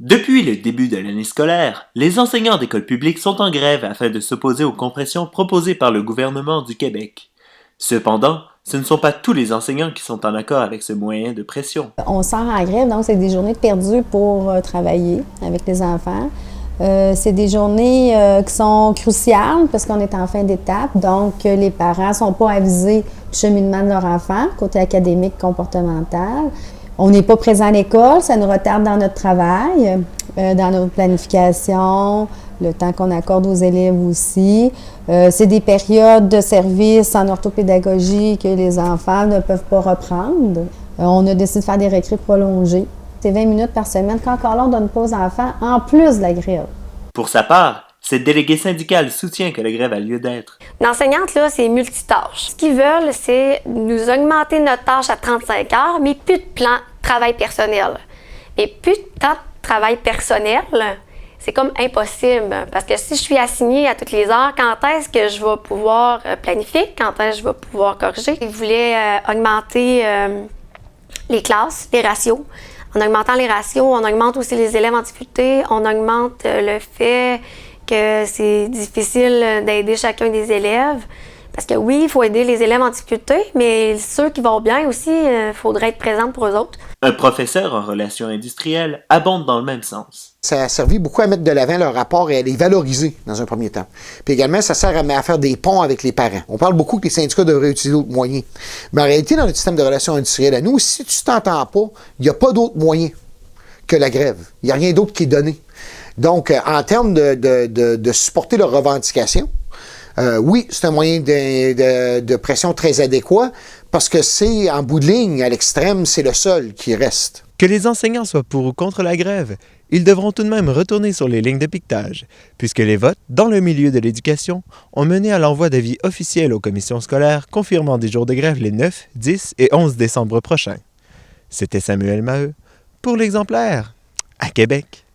Depuis le début de l'année scolaire, les enseignants d'écoles publiques sont en grève afin de s'opposer aux compressions proposées par le gouvernement du Québec. Cependant, ce ne sont pas tous les enseignants qui sont en accord avec ce moyen de pression. On sort en grève, donc c'est des journées perdues pour travailler avec les enfants. C'est des journées qui sont cruciales parce qu'on est en fin d'étape, donc les parents ne sont pas avisés du cheminement de leur enfant, côté académique, comportemental. On n'est pas présent à l'école, ça nous retarde dans notre travail, dans notre planification, le temps qu'on accorde aux élèves aussi. C'est des périodes de service en orthopédagogie que les enfants ne peuvent pas reprendre. On a décidé de faire des récrés prolongés. C'est 20 minutes par semaine qu'encore là, on donne pas aux enfants, en plus de la grève. Pour sa part, cette déléguée syndicale soutient que la grève a lieu d'être. L'enseignante, là, c'est multitâche. Ce qu'ils veulent, c'est nous augmenter notre tâche à 35 heures, mais plus de plan de travail personnel. Mais plus de temps de travail personnel, c'est comme impossible. Parce que si je suis assignée à toutes les heures, quand est-ce que je vais pouvoir planifier? Quand est-ce que je vais pouvoir corriger? Ils voulaient augmenter les classes, les ratios. En augmentant les ratios, on augmente aussi les élèves en difficulté. On augmente le fait que c'est difficile d'aider chacun des élèves. Parce que oui, il faut aider les élèves en difficulté, mais ceux qui vont bien aussi, il faudrait être présent pour eux autres. Un professeur en relations industrielles abonde dans le même sens. Ça a servi beaucoup à mettre de l'avant leur rapport et à les valoriser dans un premier temps. Puis également, ça sert à faire des ponts avec les parents. On parle beaucoup que les syndicats devraient utiliser d'autres moyens. Mais en réalité, dans notre système de relations industrielles à nous, si tu t'entends pas, il n'y a pas d'autre moyen que la grève. Il n'y a rien d'autre qui est donné. Donc, en termes de supporter leurs revendications, oui, c'est un moyen de pression très adéquat parce que c'est, en bout de ligne, à l'extrême, c'est le seul qui reste. Que les enseignants soient pour ou contre la grève, ils devront tout de même retourner sur les lignes de piquetage, puisque les votes, dans le milieu de l'éducation, ont mené à l'envoi d'avis officiels aux commissions scolaires confirmant des jours de grève les 9, 10 et 11 décembre prochains. C'était Samuel Maheu pour l'Exemplaire, à Québec.